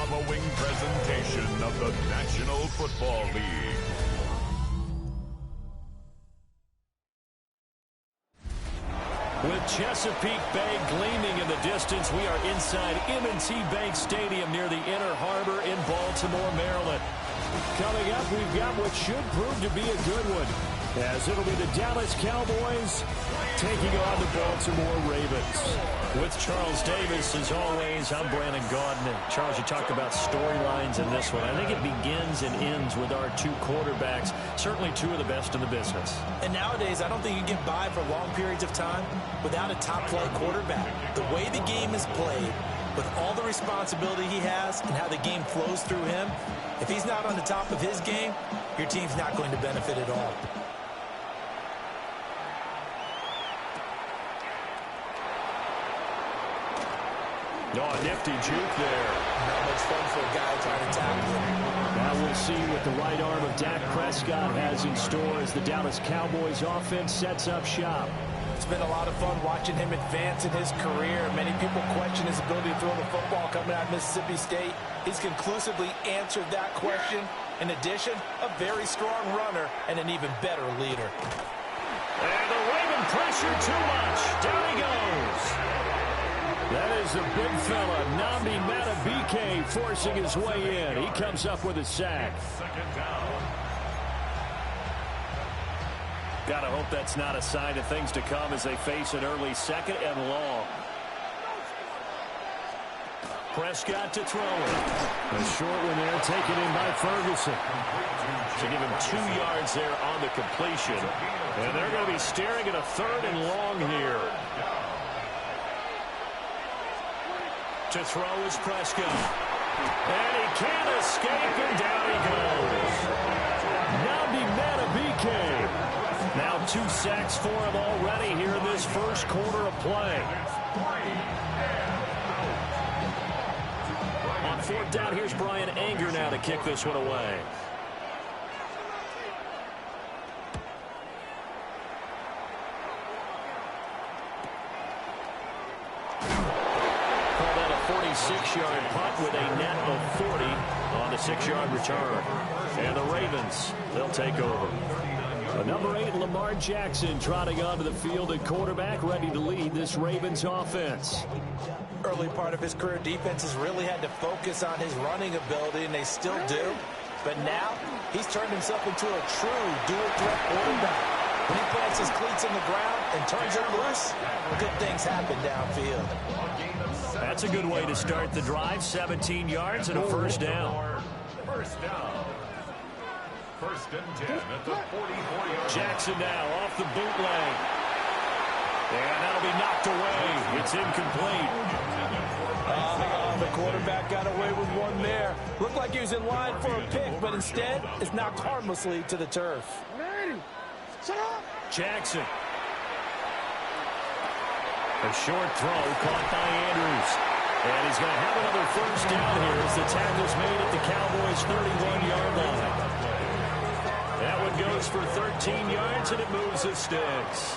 following presentation of the National Football League. With Chesapeake Bay gleaming in the distance, we are inside M&T Bank Stadium near the Inner Harbor in Baltimore, Maryland. Coming up, we've got what should prove to be a good one, as it'll be the Dallas Cowboys taking on the Baltimore Ravens. With Charles Davis, as always, I'm Brandon Gaudin. And Charles, you talked about storylines in this one. I think it begins and ends with our two quarterbacks, certainly two of the best in the business. And nowadays, I don't think you can get by for long periods of time without a top-flight quarterback. The way the game is played, with all the responsibility he has and how the game flows through him, if he's not on the top of his game, your team's not going to benefit at all. Oh, a nifty juke there. Not much fun for a guy trying to tackle him. Now we'll see what the right arm of Dak Prescott has in store as the Dallas Cowboys offense sets up shop. It's been a lot of fun watching him advance in his career. Many people question his ability to throw the football coming out of Mississippi State. He's conclusively answered that question. In addition, a very strong runner and an even better leader. And the Raven pressure too much. Down he goes. That is a big fella, Nnamdi Madubuike, forcing his way in. He comes up with a sack. Gotta hope that's not a sign of things to come as they face an early second and long. Prescott to throw it. A short one there taken in by Ferguson. To give him 2 yards there on the completion. And they're going to be staring at a third and long here. To throw is Prescott. And he can't escape, and down he goes. Nnamdi Madubuike. Now 2 sacks for him already here in this first quarter of play. On 4th down, here's Brian Anger now to kick this one away. Call that a 46-yard punt with a net of 40 on the 6-yard return. And the Ravens, they'll take over. Number 8, Lamar Jackson, trotting onto the field at quarterback, ready to lead this Ravens offense. Early part of his career, defenses really had to focus on his running ability, and they still do. But now, he's turned himself into a true dual-threat quarterback. When he plants his cleats in the ground and turns it loose, good things happen downfield. That's a good way to start the drive. 17 yards and a first down. First down. 1st and 10 at the 44-yard. Jackson now off the bootleg. And that'll be knocked away. It's incomplete. The quarterback got away with one there. Looked like he was in line for a pick, but instead it's knocked harmlessly to the turf. Jackson. A short throw caught by Andrews. And he's going to have another first down here as the tackle's made at the Cowboys' 31-yard line. That one goes for 13 yards, and it moves the sticks.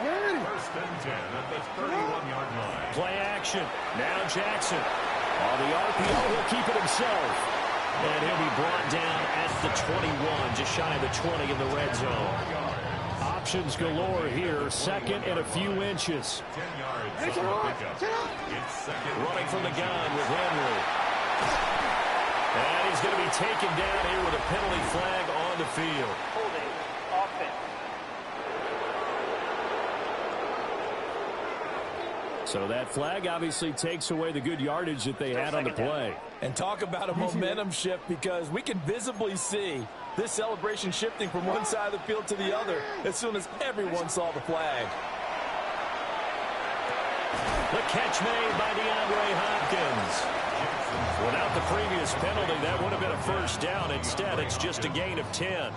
1st and 10 at the 31-yard line. Play action. Now Jackson. On the RPO, he'll keep it himself. And he'll be brought down at the 21, just shy of the 20 in the red zone. Options galore here. 2nd and a few inches. 10 yards. It's 2nd. Running from the gun with Henry. And he's going to be taken down here with a penalty flag on the field. Holding offense. So that flag obviously takes away the good yardage that they had on the play. And talk about a momentum shift, because we can visibly see this celebration shifting from one side of the field to the other as soon as everyone saw the flag. The catch made by DeAndre Hopkins. Without the previous penalty, that would have been a first down. Instead, it's just a gain of 10.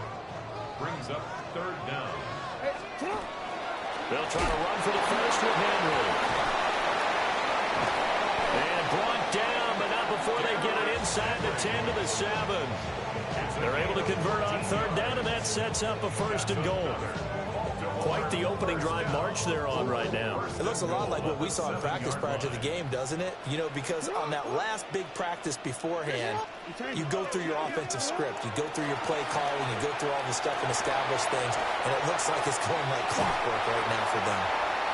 Brings up 3rd down. They'll try to run for the first with Henry. And brought down, but not before they get it inside the 10 to the 7. They're able to convert on 3rd down, and that sets up a 1st and goal. Quite the opening drive march they're on right now. It looks a lot like what we saw in practice prior to the game, doesn't it? You know, because on that last big practice beforehand, you go through your offensive script. You go through your play calling. You go through all the stuff and establish things. And it looks like it's going like clockwork right now for them.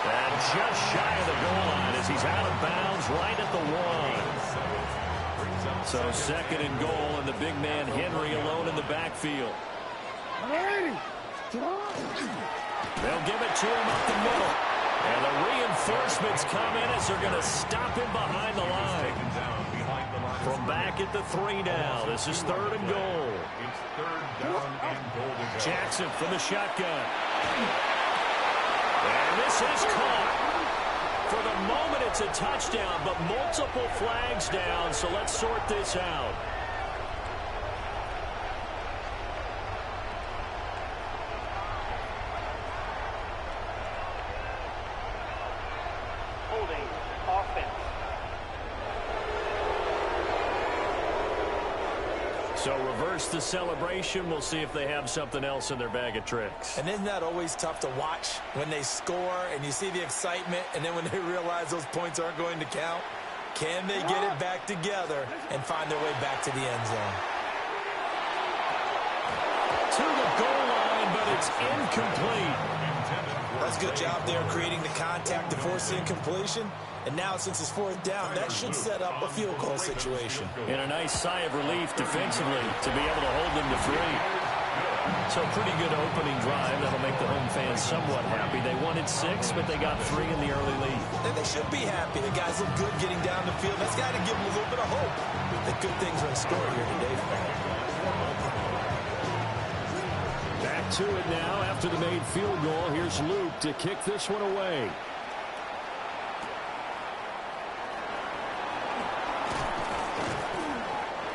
And just shy of the goal line as he's out of bounds right at the 1. So second and goal, and the big man Henry alone in the backfield. They'll give it to him up the middle. And the reinforcements come in as they're going to stop him behind the line. From back at the 3 now. This is third and goal. Jackson from the shotgun. And this is caught. For the moment, it's a touchdown, but multiple flags down, so let's sort this out. So reverse the celebration. We'll see if they have something else in their bag of tricks. And isn't that always tough to watch when they score and you see the excitement, and then when they realize those points aren't going to count? Can they get it back together and find their way back to the end zone? To the goal line, but it's incomplete. That's a good job there creating the contact to force the incompletion. And now, since it's fourth down, that should set up a field goal situation. And a nice sigh of relief defensively to be able to hold them to 3. So pretty good opening drive. That'll make the home fans somewhat happy. They wanted 6, but they got 3 in the early lead. And they should be happy. The guys look good getting down the field. That's got to give them a little bit of hope that good things are in store here today for them. Back to it now after the made field goal. Here's Luke to kick this one away.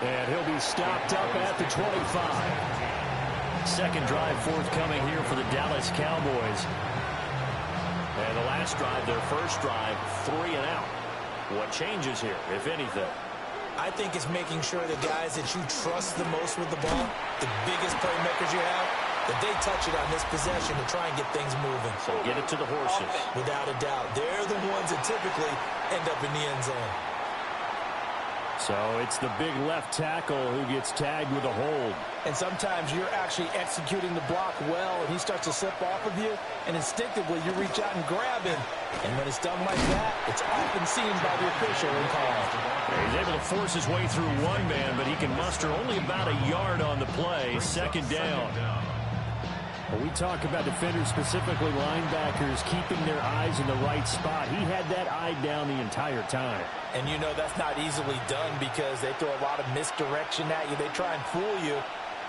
And he'll be stopped up at the 25. Second drive forthcoming here for the Dallas Cowboys. And the last drive, their first drive, 3 and out. What changes here, if anything? I think it's making sure the guys that you trust the most with the ball, the biggest playmakers you have, that they touch it on this possession to try and get things moving. So get it to the horses. Without a doubt. They're the ones that typically end up in the end zone. So it's the big left tackle who gets tagged with a hold. And sometimes you're actually executing the block well, and he starts to slip off of you, and instinctively you reach out and grab him. And when it's done like that, it's often seen by the official and called. He's able to force his way through one man, but he can muster only about a yard on the play. Second down. When we talk about defenders, specifically linebackers, keeping their eyes in the right spot, he had that eye down the entire time. And you know that's not easily done because they throw a lot of misdirection at you. They try and fool you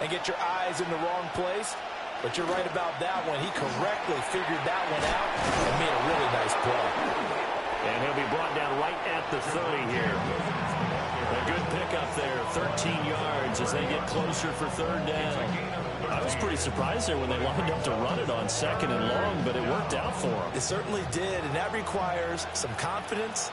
and get your eyes in the wrong place. But you're right about that one. He correctly figured that one out and made a really nice play. And he'll be brought down right at the 30 here. A good pickup there, 13 yards as they get closer for third down. I was pretty surprised there when they lined up to run it on second and long, but it worked out for them. It certainly did, and that requires some confidence,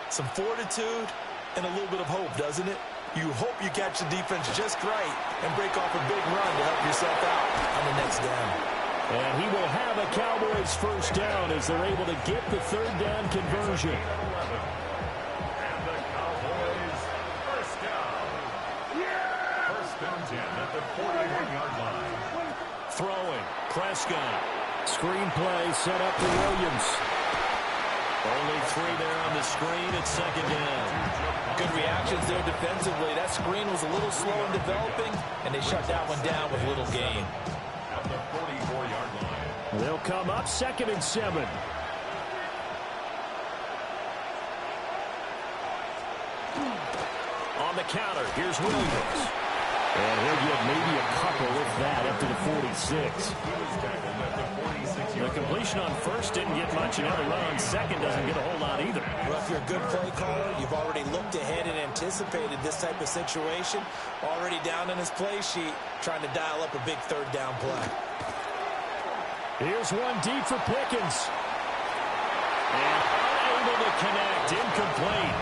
some fortitude, and a little bit of hope, doesn't it? You hope you catch the defense just right and break off a big run to help yourself out on the next down. And he will have a Cowboys first down as they're able to get the third down conversion. And the Cowboys first down. First and 10 at the 41-yard line. Throwing, Prescott. Screenplay set up for Williams. Only 3 there on the screen at second down. Good reactions there defensively. That screen was a little slow in developing, and they shut that one down with little gain. At the 44-yard line. They'll come up second and 7. On the counter, here's Williams. And he'll get maybe a couple, if that, up to the 46. The completion on first didn't get much, and now the run on second doesn't get a whole lot either. Well, if you're a good play caller, you've already looked ahead and anticipated this type of situation. Already down in his play sheet, trying to dial up a big third down play. Here's one deep for Pickens. And unable to connect, incomplete.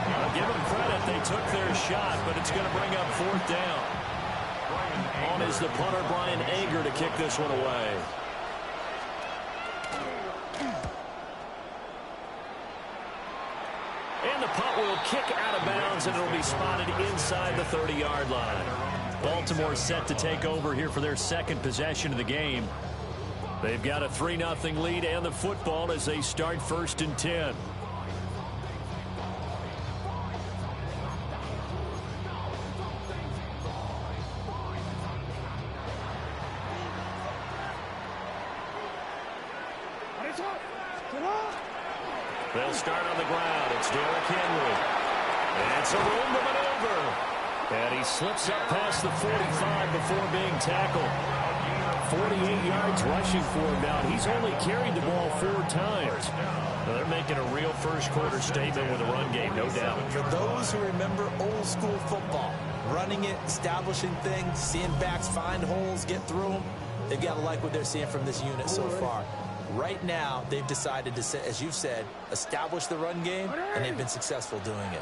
I'll give them credit, they took their shot, but it's going to bring up fourth down. On is the punter, Brian Ager, to kick this one away. kick out of bounds, and it'll be spotted inside the 30-yard line. Baltimore set to take over here for their second possession of the game. They've got a 3-0 lead and the football as they start 1st and 10. They'll start on the ground. It's Derrick Henry. And it's a room to maneuver. And he slips up past the 45 before being tackled. 48 yards rushing for him now. He's only carried the ball 4 times. Now they're making a real first-quarter statement with a run game, no doubt. For those who remember old-school football, running it, establishing things, seeing backs find holes, get through them, they've got to like what they're seeing from this unit so far. Right now, they've decided to, as you've said, establish the run game, and they've been successful doing it.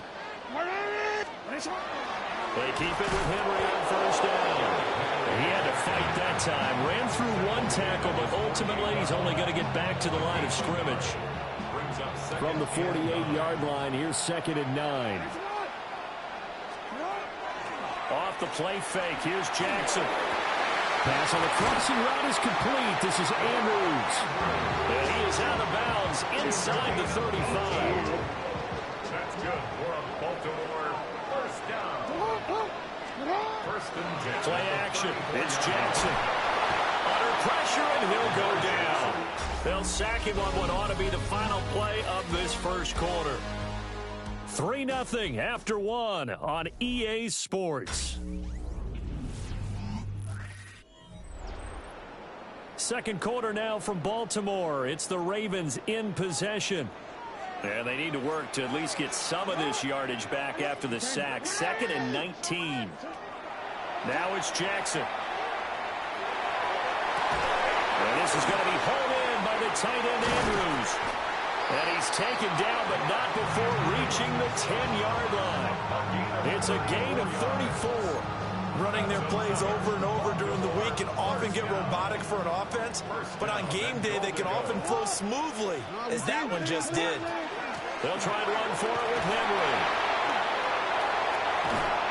They keep it with Henry on 1st down. He had to fight that time. Ran through 1 tackle, but ultimately he's only going to get back to the line of scrimmage. From the 48-yard line, here's 2nd and 9. Off the play fake, here's Jackson. Pass on the crossing route is complete. This is Andrews. And he is out of bounds inside the 35. That's good for a Baltimore 1st down. 1st and 10. Play action. It's Jackson. Under pressure, and he'll go down. They'll sack him on what ought to be the final play of this first quarter. 3-0 after 1 on EA Sports. Second quarter now from Baltimore. It's the Ravens in possession. And they need to work to at least get some of this yardage back after the sack. 2nd and 19. Now it's Jackson. And this is going to be hauled in by the tight end Andrews. And he's taken down, but not before reaching the 10-yard line. It's a gain of 34. Running their plays over and over during the week can often get robotic for an offense, but on game day they can often flow smoothly, as that one just did. They'll try and run for it with Henry.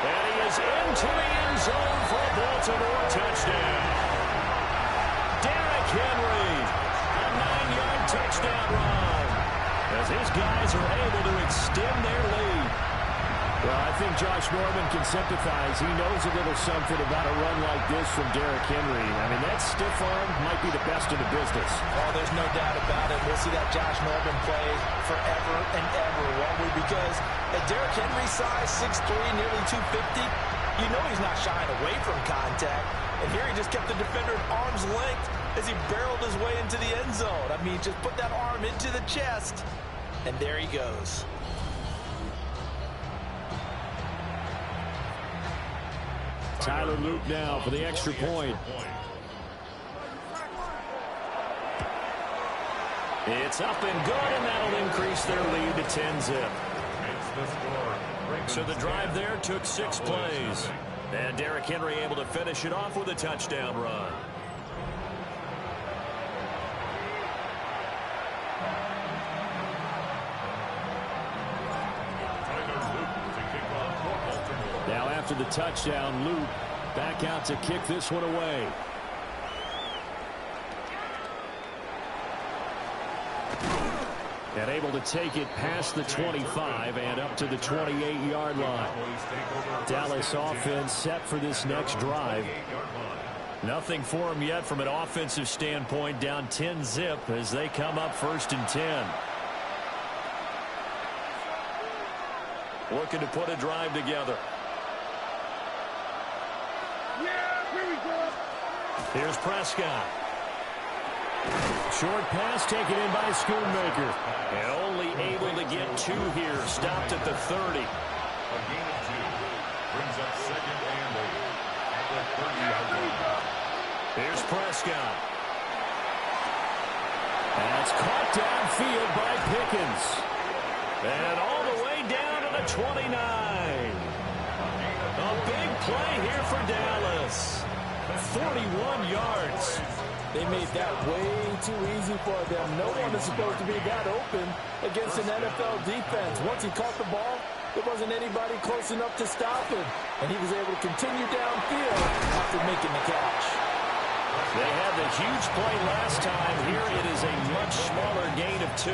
And he is into the end zone for a Baltimore touchdown. Derrick Henry, a 9-yard touchdown run, as his guys are able to extend their lead. Well, I think Josh Norman can sympathize. He knows a little something about a run like this from Derrick Henry. I mean, that stiff arm might be the best in the business. Oh, there's no doubt about it. We'll see that Josh Norman play forever and ever, won't we? Because at Derrick Henry's size, 6'3", nearly 250, you know he's not shying away from contact. And here he just kept the defender at arm's length as he barreled his way into the end zone. I mean, just put that arm into the chest, and there he goes. Tyler Luke now for the extra point. It's up and good, and that'll increase their lead to 10-zip. So the drive there took 6 plays. And Derrick Henry able to finish it off with a touchdown run. Now after the touchdown, Luke back out to kick this one away. And able to take it past the 25 and up to the 28-yard line. Dallas offense set for this next drive. Nothing for them yet from an offensive standpoint, down 10-zip as they come up 1st and 10. Looking to put a drive together. Here's Prescott. Short pass taken in by Schoonmaker. And only able to get 2 here. Stopped at the 30. A gain of 2 brings up 2nd and 8 at the 30-yard line. Here's Prescott. That's caught downfield by Pickens. And all the way down to the 29. A big play here for Dallas. 41 yards. They made that way too easy for them. No one is supposed to be that open against an NFL defense. Once he caught the ball, There wasn't anybody close enough to stop him, and he was able to continue downfield after making the catch. They had the huge play last time. Here it is a much smaller gain of 2.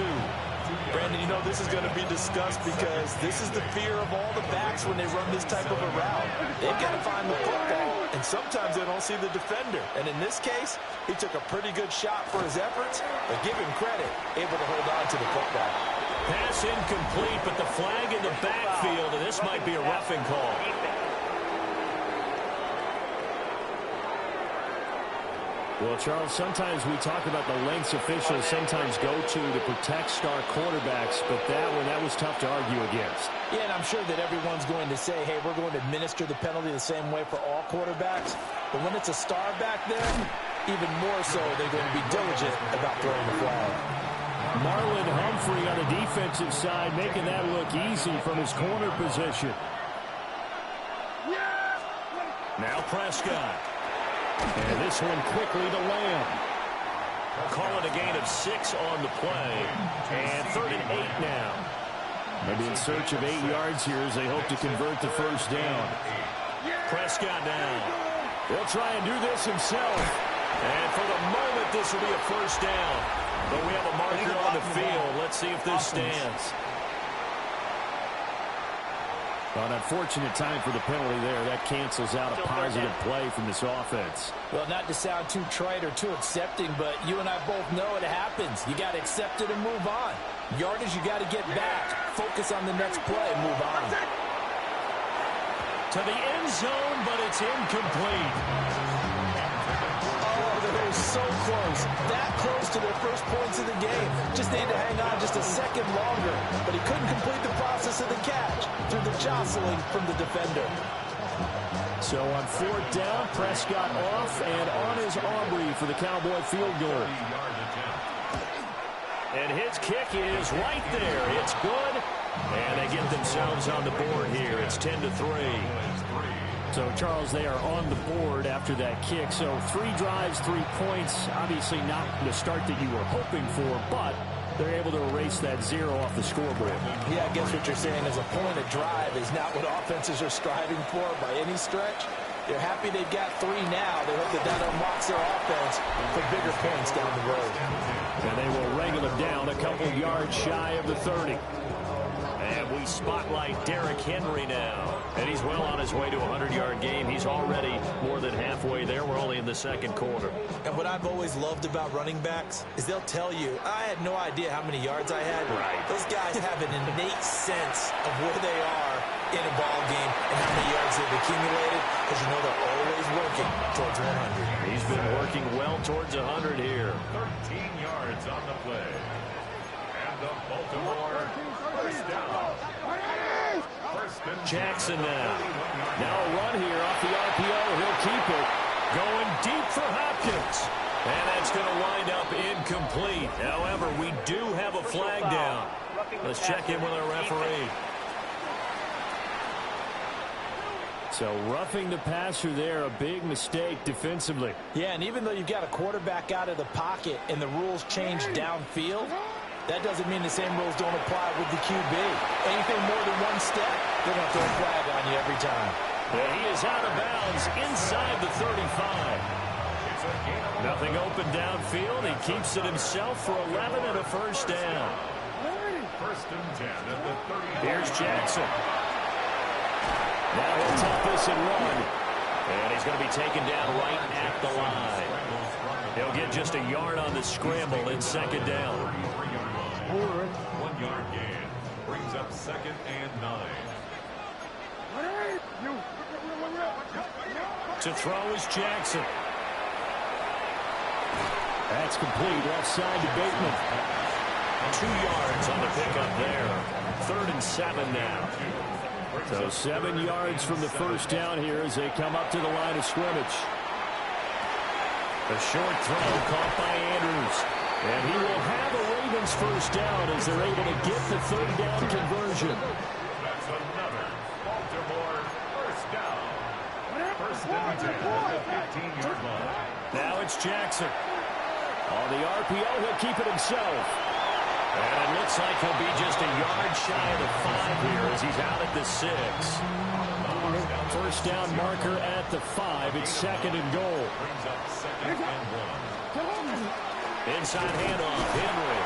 Brandon, you know this is going to be discussed because this is the fear of all the backs when they run this type of a route. They've got to find the football, and sometimes they don't see the defender. And in this case, he took a pretty good shot for his efforts, but give him credit, able to hold on to the football. Pass incomplete, but the flag in the backfield, and this might be a roughing call. Well, Charles, sometimes we talk about the lengths officials sometimes go to protect star quarterbacks, but that was tough to argue against. Yeah, and I'm sure that everyone's going to say, hey, we're going to administer the penalty the same way for all quarterbacks. But when it's a star back there, even more so, they're going to be diligent about throwing the flag. Marlon Humphrey on the defensive side making that look easy from his corner position. Now Prescott. And this one quickly to Lamb. Calling a gain of 6 on the play. And 3rd and 8 now. Maybe in search of 8 yards here as they hope to convert the first down. Prescott down. He'll try and do this himself. And for the moment, this will be a first down. But we have a marker on the field. Let's see if this stands. An unfortunate time for the penalty there. That cancels out a positive play from this offense. Well, not to sound too trite or too accepting, but you and I both know it happens. You got to accept it and move on. Yardage, you got to get back. Focus on the next play and move on. To the end zone, but it's incomplete. They're so close, that close to their first points of the game. Just needed to hang on just a second longer, but he couldn't complete the process of the catch through the jostling from the defender. So on 4th down, Prescott off and on his Aubrey for the Cowboy field goal. And his kick is right there. It's good, and they get themselves on the board here. It's 10-3. So, Charles, they are on the board after that kick. So 3 drives, 3 points. Obviously not the start that you were hoping for, but they're able to erase that 0 off the scoreboard. Yeah, I guess what you're saying is a point of drive is not what offenses are striving for by any stretch. They're happy they've got 3 now. They hope that unlocks their offense for bigger points down the road. And they will wrangle it down a couple yards shy of the 30. And we spotlight Derrick Henry now. And he's well on his way to a 100-yard game. He's already more than halfway there. We're only in the second quarter. And what I've always loved about running backs is they'll tell you, I had no idea how many yards I had. Right. Those guys have an innate sense of where they are in a ball game and how many yards they've accumulated, because you know they're always working towards 100. He's been working well towards 100 here. 13 yards on the play. And the Baltimore first down. Jackson now. Now a run here off the RPO. He'll keep it. Going deep for Hopkins. And that's going to wind up incomplete. However, we do have a flag down. Let's check in with our referee. So roughing the passer there, a big mistake defensively. Yeah, and even though you've got a quarterback out of the pocket and the rules change downfield, that doesn't mean the same rules don't apply with the QB. Anything more than one step, they're going to throw a flag on you every time. And he is out of bounds inside the 35. Nothing open downfield. He keeps it himself for 11 and a first down. First and 10 at the 30. Here's Jackson. Now he'll top this and run. And he's going to be taken down right at the line. He'll get just a yard on the scramble in second down. 1 yard gain brings up 2nd and 9. To throw is Jackson. That's complete. Left side to Bateman. 2 yards on the pickup there. 3rd and 7 now. So 7 yards from the first down here as they come up to the line of scrimmage. A short throw caught by Andrews. And he will have a Ravens first down as they're able to get the 3rd down conversion. That's another Baltimore first down. First and 10 at the 15-yard line. Now it's Jackson. On the RPO, he'll keep it himself. And it looks like he'll be just a yard shy of the 5 here as he's out at the 6. First down marker at the 5. It's second and goal. Inside handoff, Henry.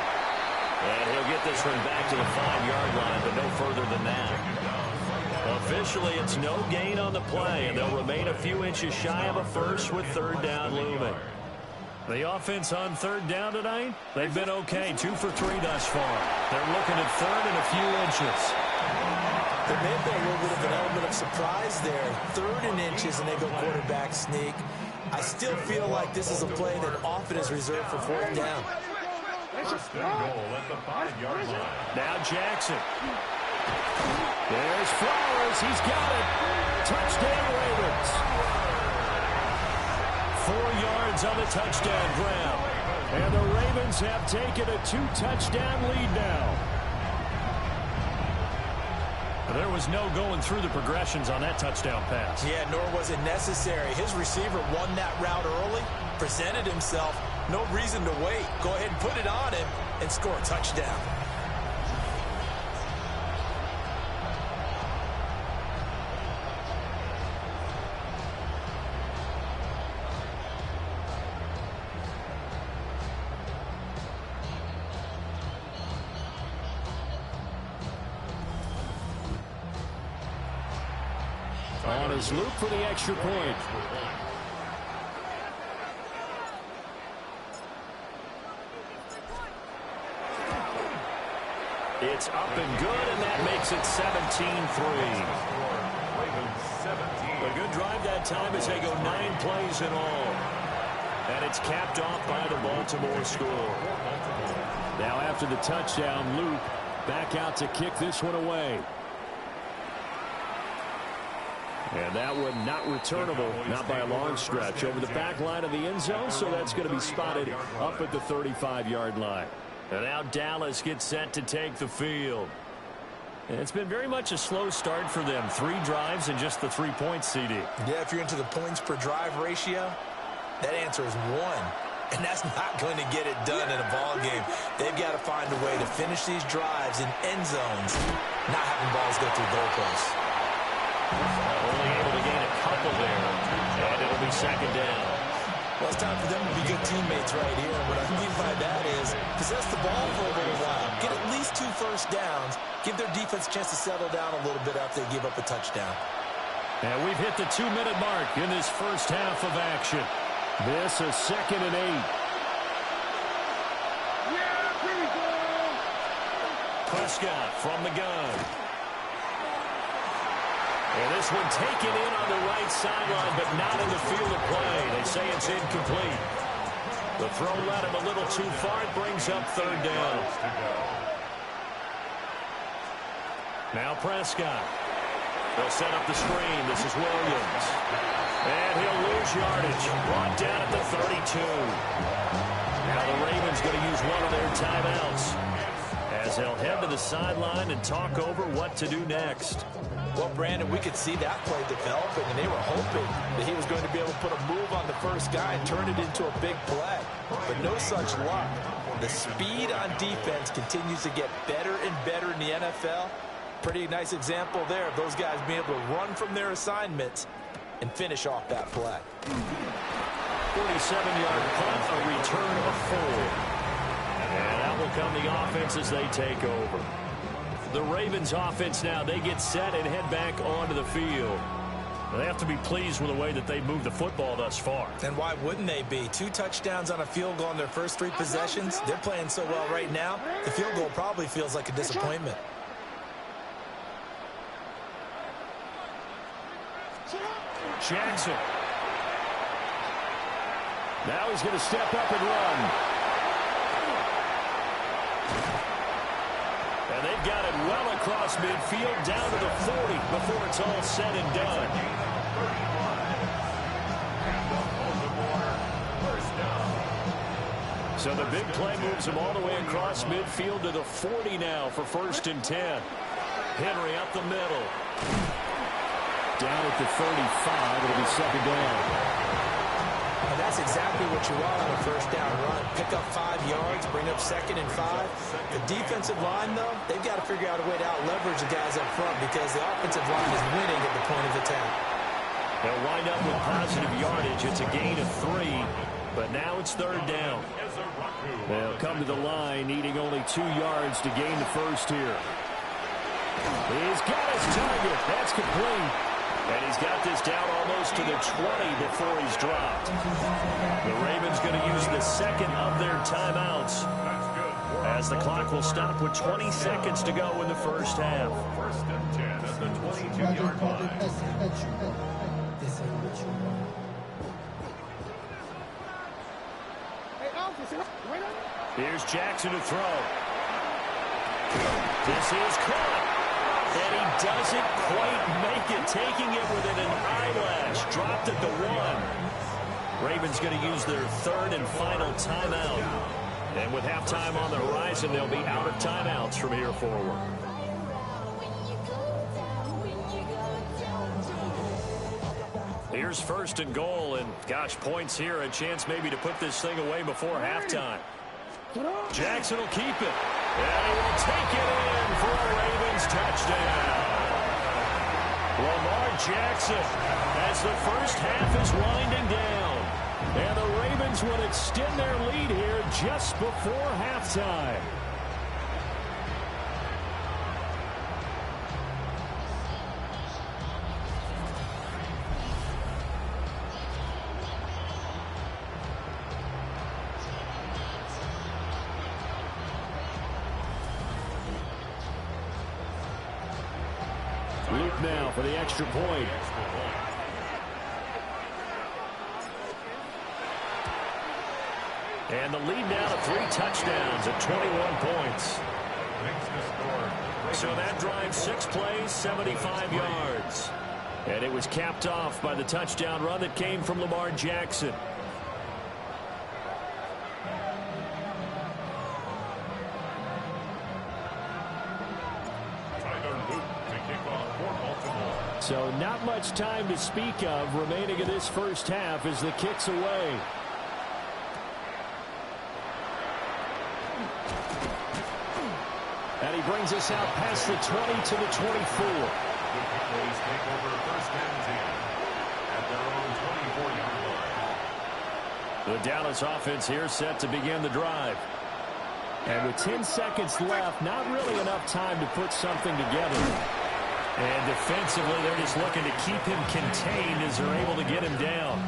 And he'll get this one back to the 5-yard line, but no further than that. Officially, it's no gain on the play, and they'll remain a few inches shy of a first with third down looming. The offense on third down tonight, they've been okay, 2 for 3 thus far. They're looking at third and a few inches. There may have been a little bit of an element of surprise there. Third and inches, and they go quarterback sneak. I still feel like this is a play that often is reserved for fourth down. First and goal at the 5-yard line. Now Jackson. There's Flowers. He's got it. Touchdown, Ravens. 4 yards on the touchdown grab. And the Ravens have taken a 2-touchdown lead now. There was no going through the progressions on that touchdown pass. Yeah, nor was it necessary. His receiver won that route early, presented himself. No reason to wait. Go ahead and put it on him and score a touchdown. On his loop for the extra point. It's up and good, and that makes it 17-3. A good drive that time as they go 9 plays in all. And it's capped off by the Baltimore score. Now after the touchdown, Luke back out to kick this one away. And that one not returnable, not by a long stretch, over the back line of the end zone, so that's going to be spotted up at the 35-yard line. And now Dallas gets set to take the field. And it's been very much a slow start for them. 3 drives and just the 3 points, CD. Yeah, if you're into the points per drive ratio, that answer is 1. And that's not going to get it done in a ball game. They've got to find a way to finish these drives in end zones, not having balls go through goalposts. Only able to gain a couple there, and it'll be second down. Well, it's time for them to be good teammates right here. And what I mean by that is possess the ball for a little while, get at least 2 first downs, give their defense a chance to settle down a little bit after they give up a touchdown. And we've hit the 2-minute mark in this first half of action. This is second and 8. Prescott from the gun. And this one taken in on the right sideline, but not in the field of play. They say it's incomplete. The throw led him a little too far. It brings up third down. Now Prescott. They'll set up the screen. This is Williams. And he'll lose yardage. Brought down at the 32. Now the Ravens going to use one of their timeouts as they'll head to the sideline and talk over what to do next. Well, Brandon, we could see that play developing, and they were hoping that he was going to be able to put a move on the first guy and turn it into a big play. But no such luck. The speed on defense continues to get better and better in the NFL. Pretty nice example there of those guys being able to run from their assignments and finish off that play. 47-yard punt, a return of 4. And out will come the offense as they take over. The Ravens offense now, they get set and head back onto the field. They have to be pleased with the way that they moved the football thus far. And why wouldn't they be? 2 touchdowns on a field goal in their first 3 possessions. They're playing so well right now, the field goal probably feels like a disappointment. Jackson. Now he's going to step up and run. And they've got it well across midfield down to the 40 before it's all said and done. So the big play moves them all the way across midfield to the 40 now for first and 10. Henry up the middle. Down at the 35, it'll be second down. And that that's exactly what you want on a first down run. Pick up 5 yards, bring up 2nd and 5. The defensive line, though, they've got to figure out a way to out-leverage the guys up front because the offensive line is winning at the point of attack. They'll wind up with positive yardage. It's a gain of 3, but now it's 3rd down. They'll come to the line, needing only 2 yards to gain the first here. He's got his target. That's complete. And he's got this down almost to the 20 before he's dropped. The Ravens going to use the second of their timeouts as the clock will stop with 20 seconds to go in the first half. 1st and 10 at the 22-yard line. Here's Jackson to throw. This is caught. And he doesn't quite make it, taking it within an eyelash. Dropped at the 1. Ravens going to use their 3rd and final timeout. And with halftime on the horizon, they'll be out of timeouts from here forward. Here's 1st and goal, and gosh, points here, a chance maybe to put this thing away before halftime. Jackson will keep it, and he will take it in for a Ravens touchdown. Lamar Jackson, as the first half is winding down, and the Ravens will extend their lead here just before halftime. Luke now for the extra point. And the lead now to 3 touchdowns at 21 points. So that drive, 6 plays, 75 yards. And it was capped off by the touchdown run that came from Lamar Jackson. So not much time to speak of remaining in this first half as the kick's away. And he brings us out past the 20 to the 24. The Cowboys take over 1st and 10 at their own 24-yard line. The Dallas offense here set to begin the drive. And with 10 seconds left, not really enough time to put something together. And defensively, they're just looking to keep him contained as they're able to get him down.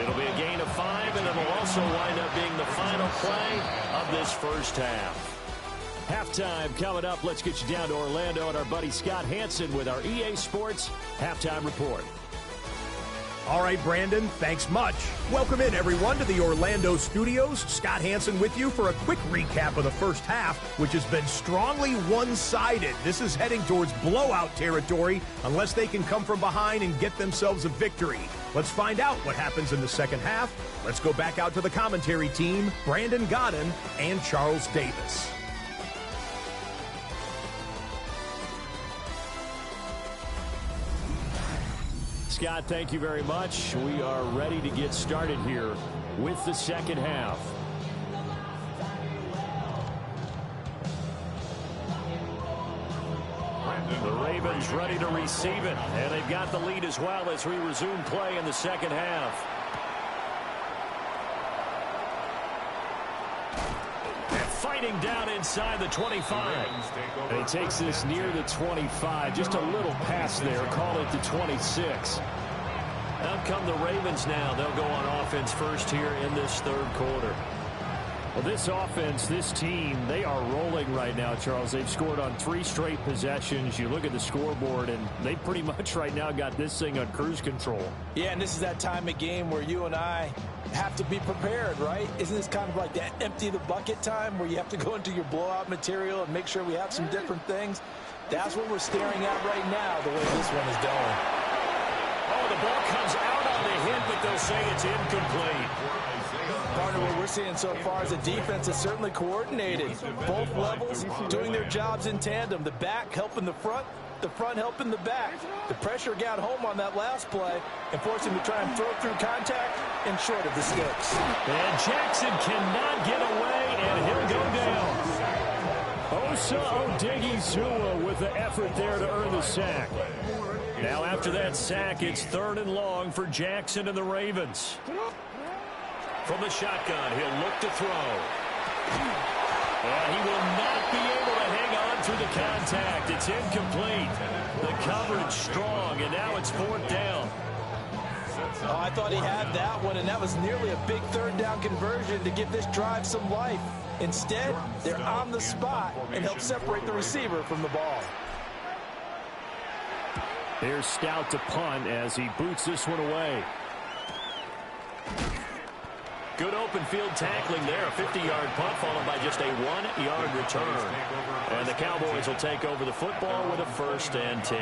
It'll be a gain of 5, and it'll also wind up being the final play of this first half. Halftime coming up. Let's get you down to Orlando and our buddy Scott Hansen with our EA Sports Halftime Report. All right, Brandon, thanks much. Welcome in, everyone, to the Orlando studios. Scott Hansen with you for a quick recap of the first half, which has been strongly one-sided. This is heading towards blowout territory unless they can come from behind and get themselves a victory. Let's find out what happens in the second half. Let's go back out to the commentary team, Brandon Godden and Charles Davis. Scott, thank you very much. We are ready to get started here with the second half. The Ravens ready to receive it, and they've got the lead as well as we resume play in the second half. Fighting down inside the 25. And he takes this near the 25. Just a little pass there. Call it the 26. Out come the Ravens now. They'll go on offense first here in this third quarter. Well, this offense, this team, they are rolling right now, Charles. They've scored on 3 straight possessions. You look at the scoreboard, and they pretty much right now got this thing on cruise control. Yeah, and this is that time of game where you and I have to be prepared, right? Isn't this kind of like that empty the bucket time where you have to go into your blowout material and make sure we have some different things? That's what we're staring at right now, the way this one is going. Oh, the ball comes out on the hit, but they'll say it's incomplete. Partner, what we're seeing so far is a defense is certainly coordinated. Both levels doing their jobs in tandem. The back helping the front. the front helping the back. The pressure got home on that last play and forced him to try and throw through contact and short of the sticks. And Jackson cannot get away, and he'll go down. Osa Odighizuwa with the effort there to earn the sack. Now after that sack, it's 3rd and long for Jackson and the Ravens. From the shotgun, he'll look to throw. He will not be able to hang on through the contact. It's incomplete. The coverage strong, and now it's 4th down. Oh, I thought he had that one, and that was nearly a big 3rd down conversion to give this drive some life. Instead, they're on the spot and help separate the receiver from the ball. Here's Stout to punt as he boots this one away. Good open field tackling there. A 50-yard punt followed by just a 1-yard return. And the Cowboys will take over the football with a 1st and 10.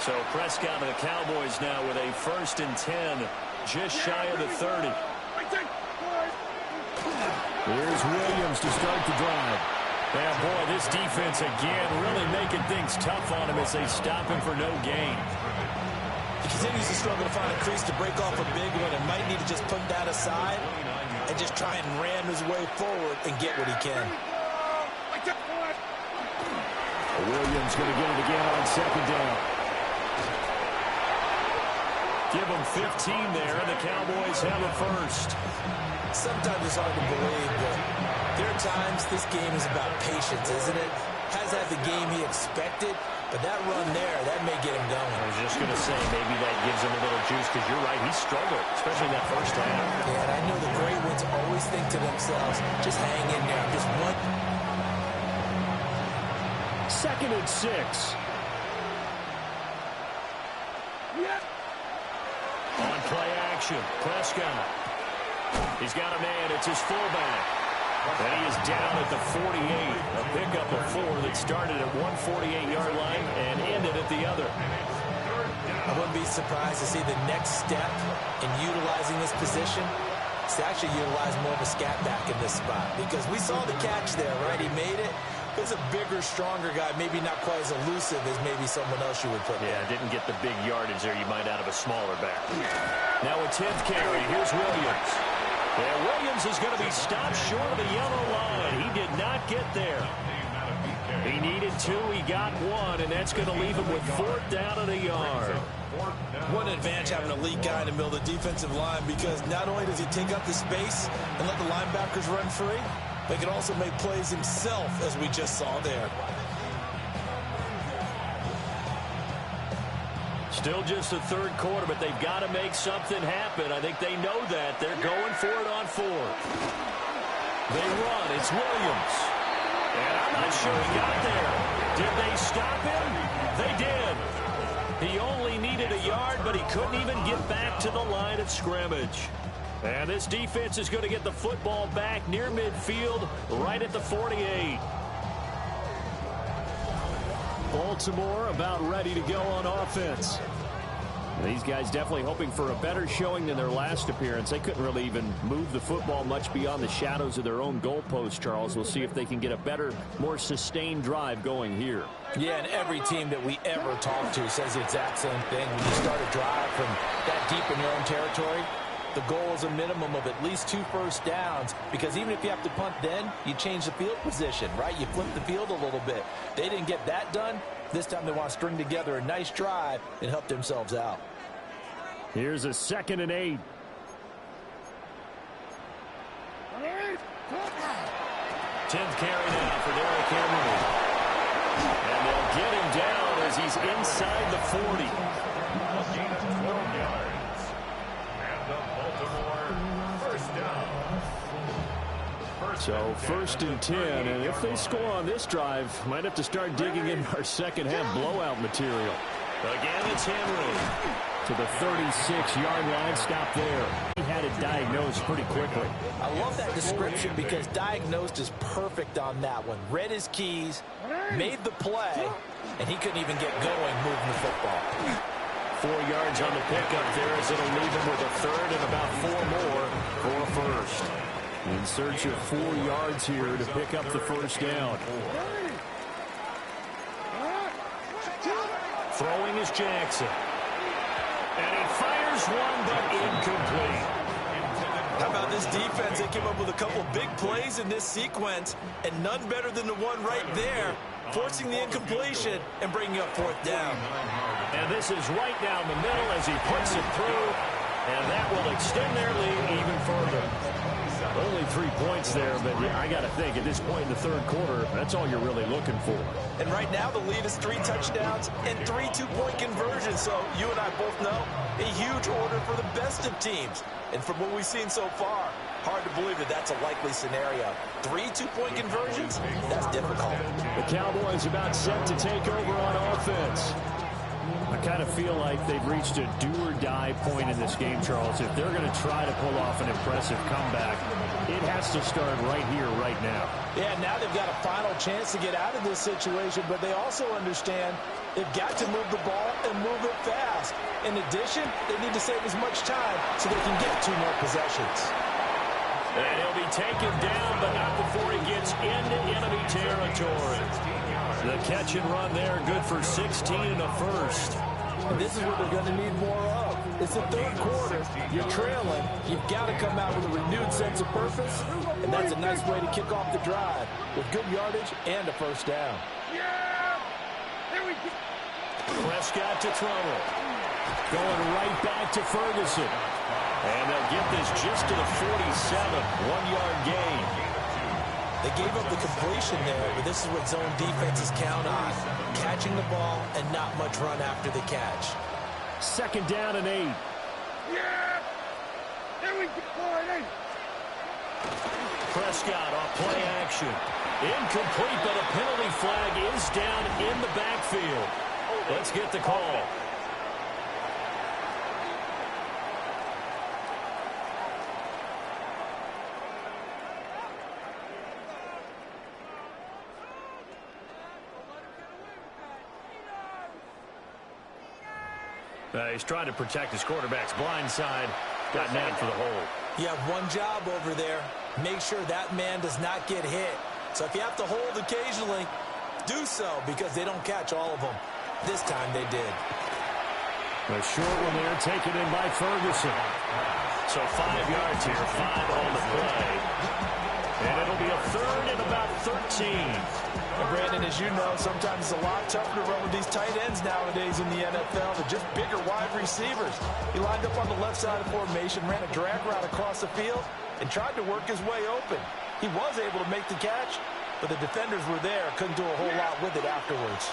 So Prescott and the Cowboys now with a 1st and 10, just shy of the 30. Here's Williams to start the drive. Yeah, boy, this defense again really making things tough on him as they stop him for no gain. He continues to struggle to find a crease to break off a big one and might need to just put that aside and just try and ram his way forward and get what he can. Williams going to get it again on 2nd down. Give them 15 there, and the Cowboys have a 1st. Sometimes it's hard to believe, but there are times this game is about patience, isn't it? Has had the game he expected, but that run there, that may get him going. I was just going to say, maybe that gives him a little juice, because you're right, he struggled, especially in that 1st half. Yeah, and I know the great ones always think to themselves, just hang in there, just one. 2nd and 6. On play action, Prescott. He's got a man, it's his fullback. And he is down at the 48. A pickup of 4 that started at one 48-yard line and ended at the other. I wouldn't be surprised to see the next step in utilizing this position is to actually utilize more of a scat back in this spot. Because we saw the catch there, right? He made it. He's a bigger, stronger guy, maybe not quite as elusive as maybe someone else you would put there. Yeah, didn't get the big yardage there you might out of a smaller back. Now a 10th carry. Here's Williams. Yeah, Williams is going to be stopped short of the yellow line. He did not get there. He needed 2. He got 1, and that's going to leave him with 4th down and a yard. What an advantage having a lead guy in the middle of the defensive line, because not only does he take up the space and let the linebackers run free, but he can also make plays himself, as we just saw there. Still just the 3rd quarter, but they've got to make something happen. I think they know that. They're going for it on 4th. They run. It's Williams. And I'm not sure he got there. Did they stop him? They did. He only needed a yard, but he couldn't even get back to the line of scrimmage. And this defense is going to get the football back near midfield, right at the 48. Baltimore about ready to go on offense. These guys definitely hoping for a better showing than their last appearance. They couldn't really even move the football much beyond the shadows of their own goalpost, Charles. We'll see if they can get a better, more sustained drive going here. Yeah, and every team that we ever talk to says the exact same thing. When you start a drive from that deep in your own territory, the goal is a minimum of at least 2 first downs, because even if you have to punt then, you change the field position, right? You flip the field a little bit. They didn't get that done. This time they want to string together a nice drive and help themselves out. Here's a 2nd and 8. Tenth carry now for Derrick Henry. And they'll get him down as he's inside the 40. Gain of 12 yards. And the Baltimore 1st down. So 1st and 10, and if they score on this drive, might have to start digging in our 2nd half blowout material. Again, it's Henry to the 36-yard line. Stop there. He had it diagnosed pretty quickly. I love that description, because diagnosed is perfect on that one. Read his keys, made the play, and he couldn't even get going moving the football. 4 yards on the pickup there, as it'll leave him with a 3rd and about 4 more for a 1st. In search of 4 yards here to pick up the first down. Throwing is Jackson. And he fires one, but incomplete. How about this defense? They came up with a couple big plays in this sequence, and none better than the one right there, forcing the incompletion and bringing up 4th down. And this is right down the middle as he puts it through, and that will extend their lead even further. Only 3 points there, but yeah, I got to think at this point in the third quarter, that's all you're really looking for. And right now the lead is 3 touchdowns and 3 2-point conversions. So you and I both know a huge order for the best of teams. And from what we've seen so far, hard to believe that that's a likely scenario. 3 2-point conversions? That's difficult. The Cowboys about set to take over on offense. I kind of feel like they've reached a do-or-die point in this game, Charles. If they're going to try to pull off an impressive comeback, it has to start right here, right now. Yeah, now they've got a final chance to get out of this situation, but they also understand they've got to move the ball and move it fast. In addition, they need to save as much time so they can get 2 more possessions. And he'll be taken down, but not before he gets into enemy territory. The catch and run there, good for 16 and a first. And this is what they're going to need more of. It's the third quarter. You're trailing. You've got to come out with a renewed sense of purpose, and that's a nice way to kick off the drive with good yardage and a first down. Prescott to throw it. Going right back to Ferguson. And they'll get this just to the 47, 1-yard gain. They gave up the completion there, but this is what zone defenses count on. Catching the ball and not much run after the catch. 2nd down and 8. Prescott off play action. Incomplete, but a penalty flag is down in the backfield. Let's get the call. He's trying to protect his quarterback's blind side. Got nabbed for the hole. You have one job over there. Make sure that man does not get hit. So if you have to hold occasionally, do so because they don't catch all of them. This time they did. A short one there taken in by Ferguson. So 5 yards here, 5 on the play. And it'll be a 3rd and about 13. Brandon, as you know, sometimes it's a lot tougher to run with these tight ends nowadays in the NFL. They're just bigger wide receivers. He lined up on the left side of the formation, ran a drag route across the field, and tried to work his way open. He was able to make the catch, but the defenders were there, couldn't do a whole lot with it afterwards.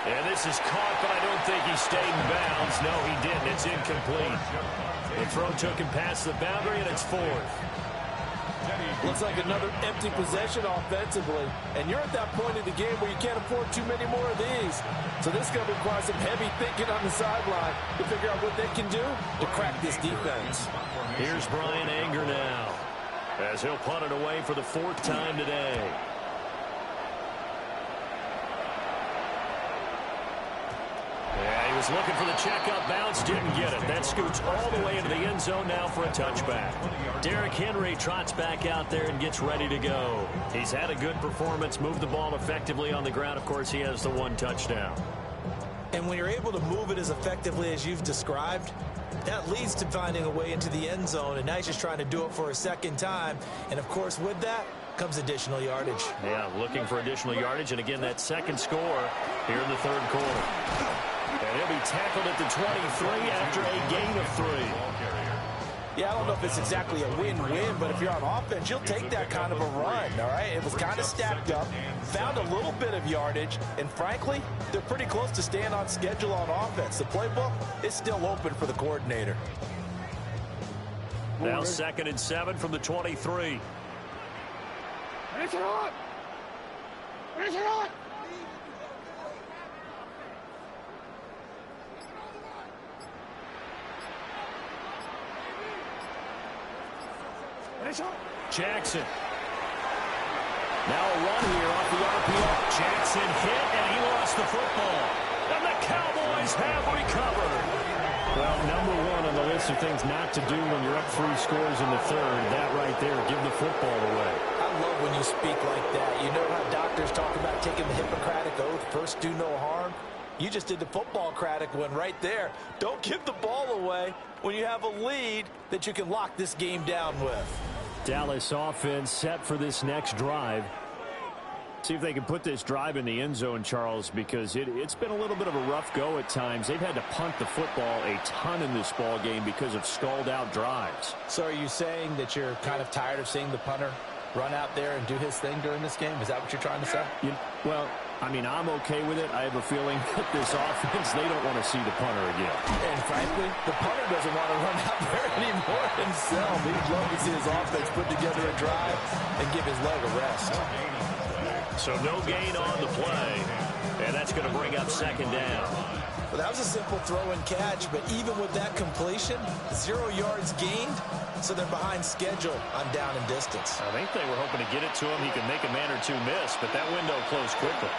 And this is caught, but I don't think he stayed in bounds. No, he didn't. It's incomplete. The throw took him past the boundary, and it's 4th. Looks like another empty possession offensively. And you're at that point in the game where you can't afford too many more of these. So this is going to require some heavy thinking on the sideline to figure out what they can do to crack this defense. Here's Brian Anger now, as he'll punt it away for the 4th time today. Yeah, he was looking for the checkup bounce, didn't get it. That scoots all the way into the end zone now for a touchback. Derrick Henry trots back out there and gets ready to go. He's had a good performance, moved the ball effectively on the ground. Of course, he has the 1 touchdown. And when you're able to move it as effectively as you've described, that leads to finding a way into the end zone, and now he's just trying to do it for a 2nd time. And, of course, with that comes additional yardage. Yeah, looking for additional yardage, and again, that 2nd score here in the 3rd quarter. And he'll be tackled at the 23 after a gain of 3. Yeah, I don't know if it's exactly a win-win, but if you're on offense, you'll take that kind of a run, all right? It was kind of stacked up, found a little bit of yardage, and frankly, they're pretty close to staying on schedule on offense. The playbook is still open for the coordinator. Now 2nd and 7 from the 23. Finish it on! Finish it on! Jackson. Now a run here off the RPO. Jackson hit, and he lost the football. And the Cowboys have recovered. Well, number 1 on on the list of things not to do when you're up 3 scores in the third. That right there, give the football away. I love when you speak like that. You know how doctors talk about taking the Hippocratic Oath, first do no harm? You just did the football-cratic one right there. Don't give the ball away when you have a lead that you can lock this game down with. Dallas offense set for this next drive. See if they can put this drive in the end zone, Charles, because it's been a little bit of a rough go at times. They've had to punt the football a ton in this ball game because of stalled-out drives. So are you saying that you're kind of tired of seeing the punter run out there and do his thing during this game? Is that what you're trying to say? Well, I mean, I'm okay with it. I have a feeling that this offense, they don't want to see the punter again. And frankly, the punter doesn't want to run out there anymore himself. He'd love to see his offense put together a drive and give his leg a rest. So no gain on the play, and that's going to bring up second down. Well, that was a simple throw and catch, but even with that completion, 0 yards gained, so they're behind schedule on down and distance. I think they were hoping to get it to him. He could make a man or two miss, but that window closed quickly.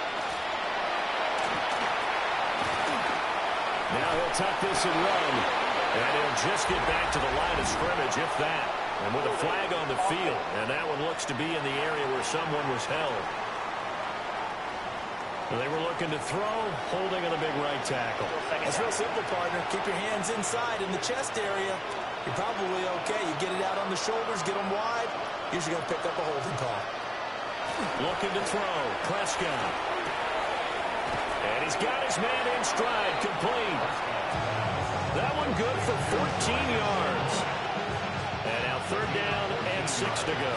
Now he'll tuck this and run, and he'll just get back to the line of scrimmage, if that. And with a flag on the field, and that one looks to be in the area where someone was held. They were looking to throw, holding on a big right tackle. It's real simple, partner. Keep your hands inside in the chest area. You're probably okay. You get it out on the shoulders, get them wide. Usually going to pick up a holding call. Looking to throw. Prescott. And he's got his man in stride. Complete. That one good for 14 yards. And now third down and 6 to go.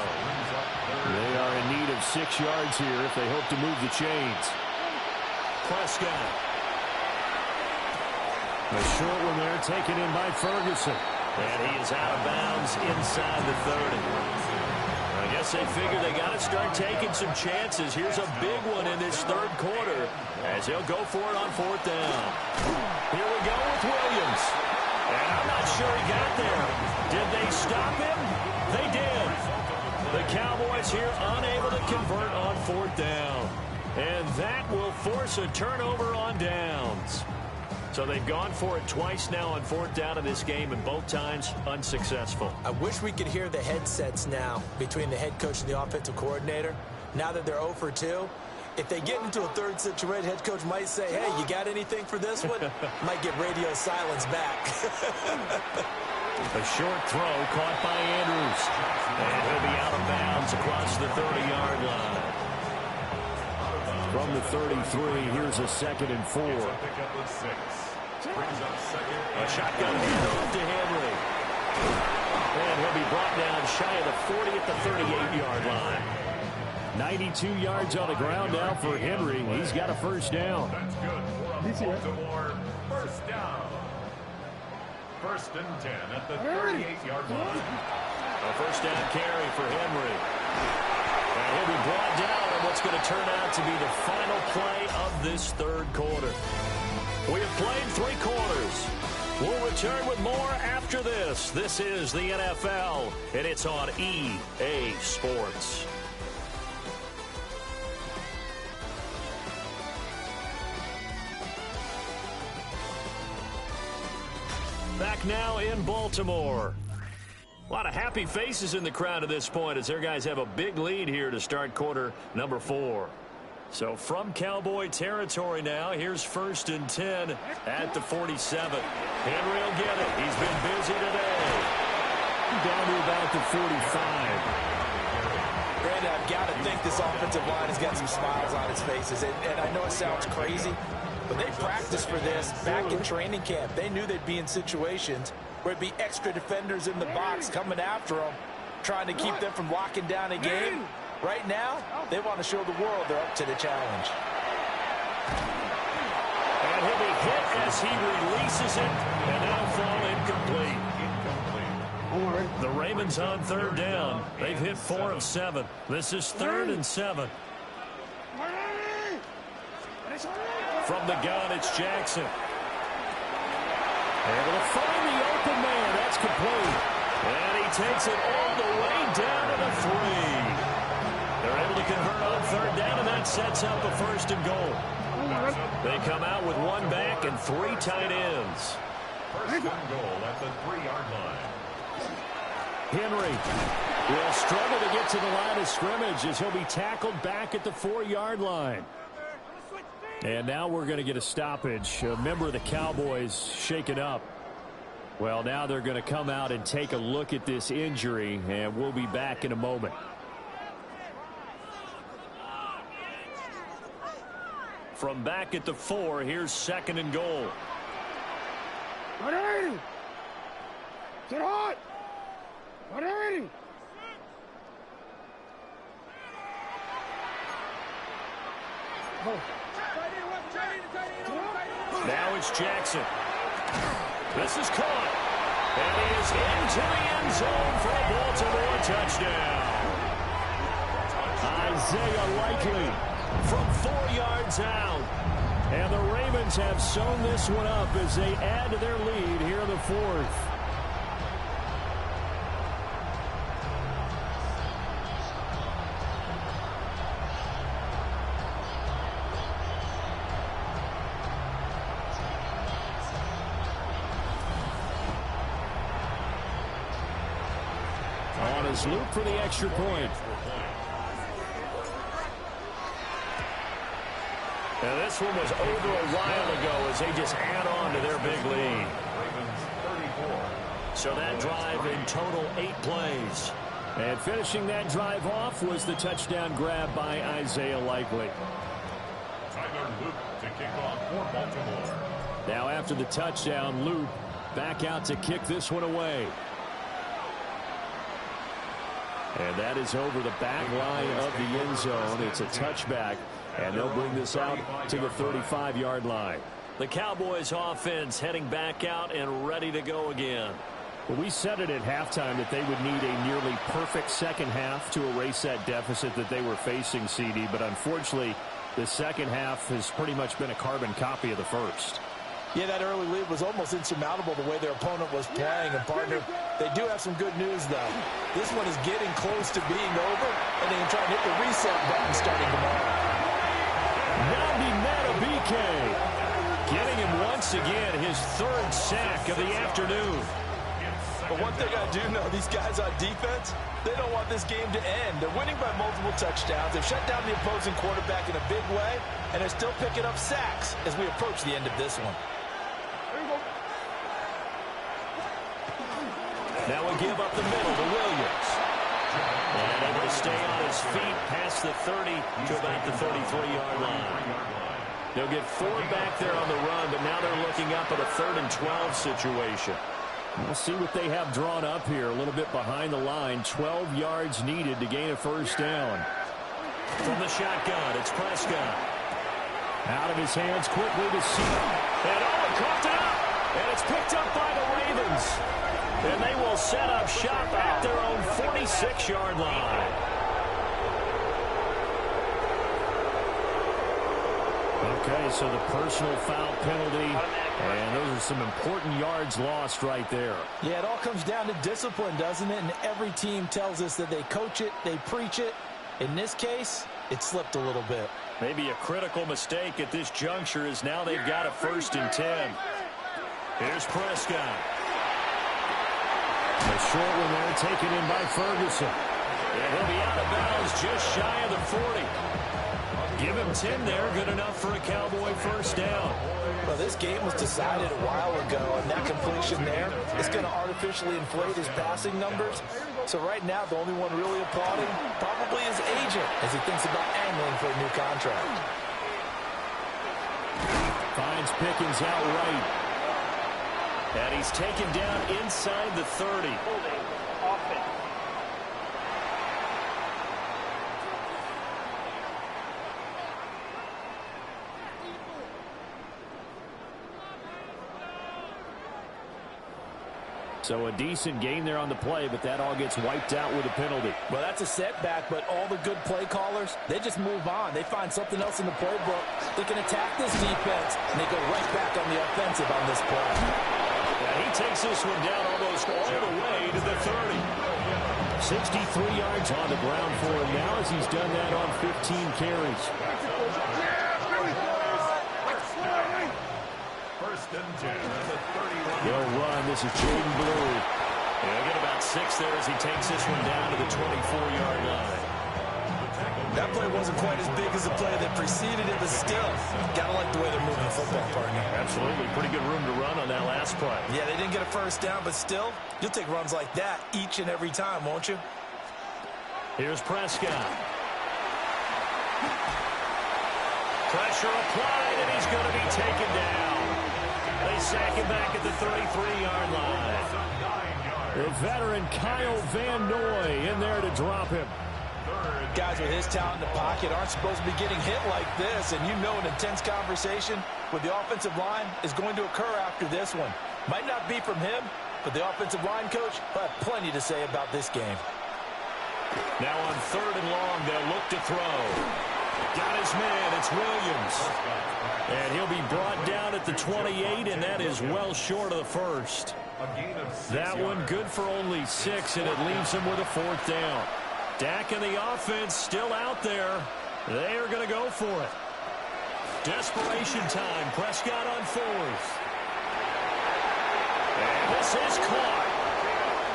They are in need of 6 yards here if they hope to move the chains. Prescott. A short one there taken in by Ferguson. And he is out of bounds inside the 30. I guess they figure they got to start taking some chances. Here's a big one in this third quarter as he'll go for it on fourth down. Here we go with Williams. And I'm not sure he got there. Did they stop him? They did. The Cowboys here unable to convert on fourth down. And that will force a turnover on downs. So they've gone for it twice now on fourth down in this game, and both times unsuccessful. I wish we could hear the headsets now between the head coach and the offensive coordinator. Now that they're 0 for 2, if they get into a third situation, head coach might say, hey, you got anything for this one? Might get radio silence back. A short throw caught by Andrews. And he'll be out of bounds across the 30-yard line. From the 33, here's a 2nd and 4. A shotgun handoff to Henry. And he'll be brought down shy of the 40 at the 38-yard line. 92 yards on the ground now for Henry. He's got a first down. That's good for Baltimore. First down. 1st and 10 at the 38-yard line. A first down carry for Henry. And he'll be brought down on what's going to turn out to be the final play of this third quarter. We have played 3 quarters. We'll return with more after this. This is the NFL, and it's on EA Sports. Back now in Baltimore. A lot of happy faces in the crowd at this point as their guys have a big lead here to start quarter number 4. So from Cowboy territory now, here's 1st and 10 at the 47. Henry will get it. He's been busy today. Down to about the 45. Brandon, I've got to think this offensive line has got some smiles on its faces. And I know it sounds crazy, but they practiced for this back in training camp. They knew they'd be in situations where it'd be extra defenders in the box coming after them, trying to keep them from locking down a game. Right now, they want to show the world they're up to the challenge. And he'll be hit as he releases it, and that'll fall incomplete. The Ravens on third down. They've hit 4 of 7. This is 3rd and 7. From the gun, it's Jackson. Able to find the open man. That's complete. And he takes it all the way down to the 3. They're able to convert on third down, and that sets up a 1st and goal. They come out with 1 back and 3 tight ends. First and goal at the 3-yard line. Henry will struggle to get to the line of scrimmage as he'll be tackled back at the 4-yard line. And now we're going to get a stoppage. A member of the Cowboys shaken up. Well, now they're going to come out and take a look at this injury, and we'll be back in a moment. From back at the 4, here's second and goal. Get hot! Now it's Jackson. This is caught. And he is into the end zone for a Baltimore touchdown. Isaiah Likely from 4 yards out. And the Ravens have sewn this one up as they add to their lead here in the 4th. On his loop for the extra point. Now this one was over a while ago as they just add on to their big lead. So that drive in total 8 plays. And finishing that drive off was the touchdown grab by Isaiah Likely. Tyler Luke to kick off for Baltimore. Now after the touchdown, Luke back out to kick this one away. And that is over the back line of the end zone. It's a touchback, and they'll bring this out to the 35-yard line. The Cowboys offense heading back out and ready to go again. Well, we said it at halftime that they would need a nearly perfect second half to erase that deficit that they were facing, CD. But unfortunately, the second half has pretty much been a carbon copy of the first. Yeah, that early lead was almost insurmountable the way their opponent was playing. And, partner, they do have some good news, though. This one is getting close to being over, and they can try and hit the reset button starting tomorrow. Nabi Matabike getting him once again his 3rd sack of the afternoon. But one thing I do know, these guys on defense, they don't want this game to end. They're winning by multiple touchdowns. They've shut down the opposing quarterback in a big way, and they're still picking up sacks as we approach the end of this one. Now we give up the middle to Williams. And able to stay on his feet past the 30 to about the 33-yard line. They'll get 4 back there on the run, but now they're looking up at a 3rd and 12 situation. We'll see what they have drawn up here. A little bit behind the line. 12 yards needed to gain a first down. From the shotgun, it's Prescott. Out of his hands quickly to see. And Owen coughed it up. And it's picked up by the Ravens. And they will set up shop at their own 46-yard line. Okay, so the personal foul penalty, and those are some important yards lost right there. Yeah, it all comes down to discipline, doesn't it? And every team tells us that they coach it, they preach it. In this case, it slipped a little bit. Maybe a critical mistake at this juncture is now they've got a 1st and 10. Here's Prescott. A short one there taken in by Ferguson. And he'll be out of bounds just shy of the 40. Give him 10 there, good enough for a Cowboy first down. Well, this game was decided a while ago, and that completion there is going to artificially inflate his passing numbers. So right now, the only one really applauding probably his agent as he thinks about angling for a new contract. Finds Pickens out right. And he's taken down inside the 30. So a decent gain there on the play, but that all gets wiped out with a penalty. Well, that's a setback, but all the good play callers, they just move on. They find something else in the playbook. They can attack this defense, and they go right back on the offensive on this play. Yeah, he takes this one down almost all the way to the 30. 63 yards on the ground for him now as he's done that on 15 carries. First and 10 at the 31. They'll run. This is Jaden Blue. He'll get about 6 there as he takes this one down to the 24-yard line. That play wasn't quite as big as the play that preceded it, but still, gotta like the way they're moving the football, partner. Absolutely. Pretty good room to run on that last play. Yeah, they didn't get a first down, but still, you'll take runs like that each and every time, won't you? Here's Prescott. Pressure applied, and he's going to be taken down. They sack him back at the 33-yard line. The veteran Kyle Van Noy in there to drop him. Guys with his talent in the pocket aren't supposed to be getting hit like this, and you know an intense conversation with the offensive line is going to occur after this one. Might not be from him, but the offensive line coach will have plenty to say about this game. Now on 3rd and long, they'll look to throw. Got his man, it's Williams. And he'll be brought down at the 28, and that is well short of the first. That one good for only 6, and it leaves him with a 4th down. Dak and the offense still out there. They are going to go for it. Desperation time. Prescott on 4th. And this is caught.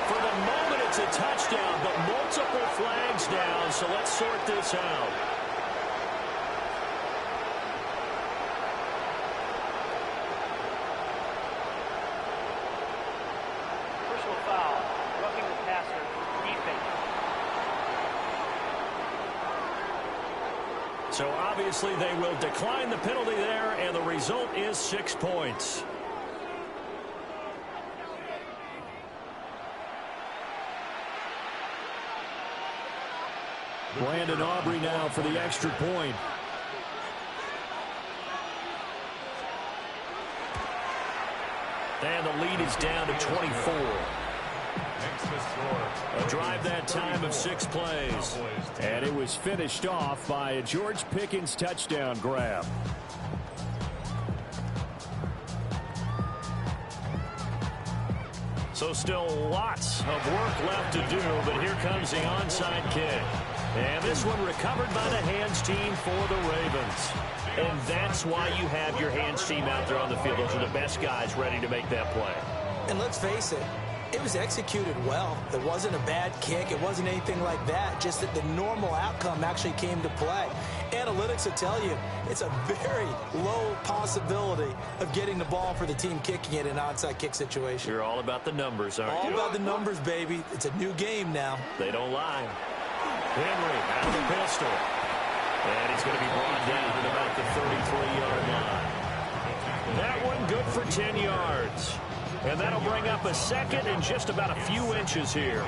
For the moment, it's a touchdown, but multiple flags down, so let's sort this out. Personal foul, roughing the passer, defense. So obviously they will decline the penalty there, and the result is 6 points. Brandon Aubrey now for the extra point. And the lead is down to 24. A drive that time of 6 plays. And it was finished off by a George Pickens touchdown grab. So still lots of work left to do, but here comes the onside kick. And this one recovered by the hands team for the Ravens. And that's why you have your hands team out there on the field. Those are the best guys ready to make that play. And let's face it, it was executed well. It wasn't a bad kick. It wasn't anything like that. Just that the normal outcome actually came to play. Analytics will tell you it's a very low possibility of getting the ball for the team kicking it in an onside kick situation. You're all about the numbers, aren't you? All about the numbers, baby. It's a new game now. They don't lie. Henry out of the pistol. And he's going to be brought down at about the 33-yard line. That one good for 10 yards. And that'll bring up a second and just about a few inches here.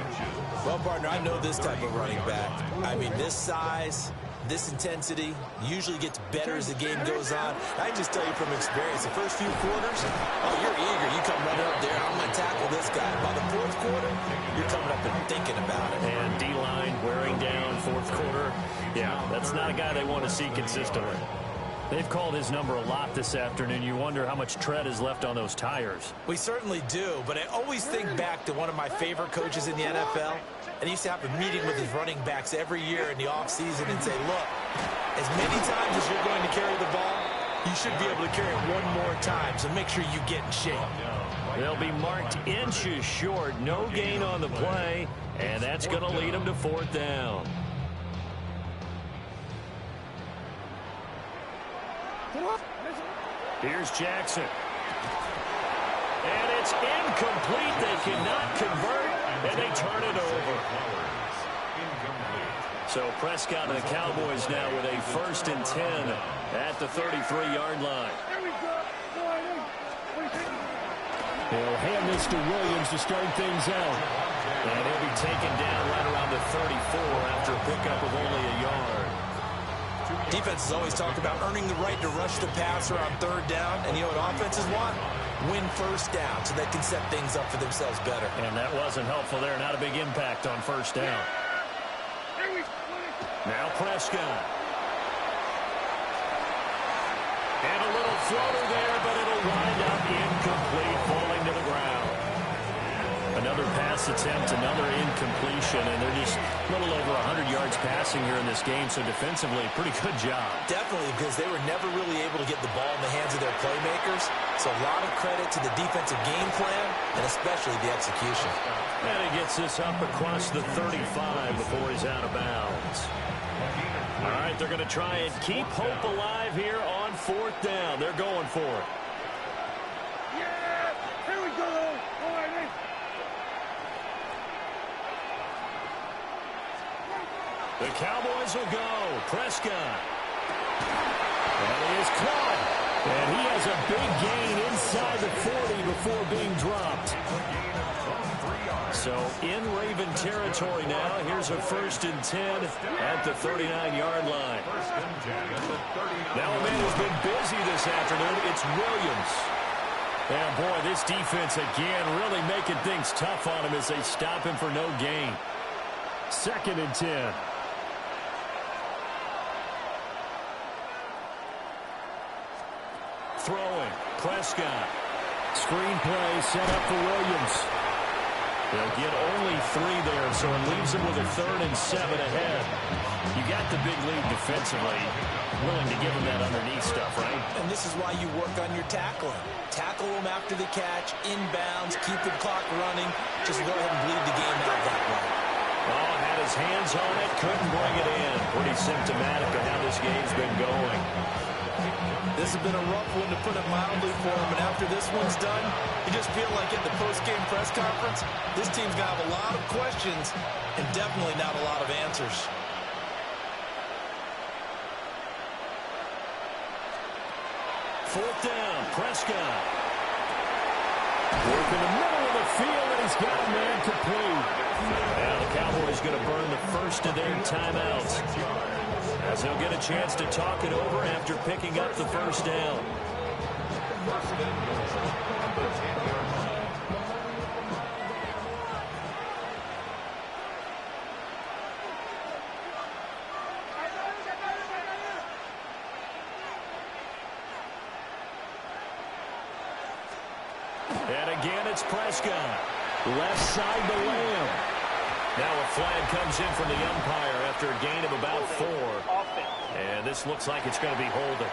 Well, partner, I know this type of running back. I mean, this size, this intensity usually gets better as the game goes on. I can just tell you from experience, the first few quarters, oh, you're eager. You come running up there, I'm going to tackle this guy. By the 4th quarter, you're coming up and thinking about it. And D-line wearing down 4th quarter. Yeah, that's not a guy they want to see consistently. They've called his number a lot this afternoon. You wonder how much tread is left on those tires. We certainly do, but I always think back to one of my favorite coaches in the NFL. And he used to have a meeting with his running backs every year in the offseason and say, look, as many times as you're going to carry the ball, you should be able to carry it one more time, so make sure you get in shape. They'll be marked inches short. No gain on the play, and that's going to lead them to 4th down. Here's Jackson. And it's incomplete. They cannot convert, and they turn it over. So Prescott and the Cowboys now with a 1st and 10 at the 33-yard line. He'll hand this to Williams to start things out. And he'll be taken down right around the 34 after a pickup of only a yard. Defenses always talk about earning the right to rush the passer on 3rd down. And you know what offenses want? Win 1st down so they can set things up for themselves better. And that wasn't helpful there. Not a big impact on 1st down. Now Prescott. And a little floater there, but it'll wind up incomplete, falling to the ground. Another pass this attempt, another incompletion, and they're just a little over 100 yards passing here in this game, so defensively, pretty good job. Definitely, because they were never really able to get the ball in the hands of their playmakers, so a lot of credit to the defensive game plan, and especially the execution. And he gets this up across the 35 before he's out of bounds. All right, they're going to try and keep hope alive here on 4th down. They're going for it. Here we go. The Cowboys will go. Prescott. And he is caught. And he has a big gain inside the 40 before being dropped. So in Raven territory now. Here's a 1st and 10 at the 39-yard line. Now a man who's been busy this afternoon, it's Williams. And boy, this defense again really making things tough on him as they stop him for no gain. 2nd and 10. Throwing. Prescott. Screen play set up for Williams. They'll get only 3 there, so it leaves them with a 3rd and 7 ahead. You got the big lead defensively. Willing to give them that underneath stuff, right? And this is why you work on your tackling. Tackle them after the catch, inbounds, keep the clock running. Just go ahead and bleed the game out that way. Oh, had his hands on it, couldn't bring it in. Pretty symptomatic of how this game's been going. This has been a rough one, to put it mildly, for him, and after this one's done, you just feel like at the post-game press conference, this team's going to have a lot of questions and definitely not a lot of answers. 4th down, Prescott. Work in the middle of the field, and he's got a man complete. Now the Cowboys going to burn the first of their timeouts, as they'll get a chance to talk it over after picking up the 1st down. And again, it's Prescott. Left side to Lamb. Now a flag comes in from the umpire after a gain of about 4. And this looks like it's going to be holding.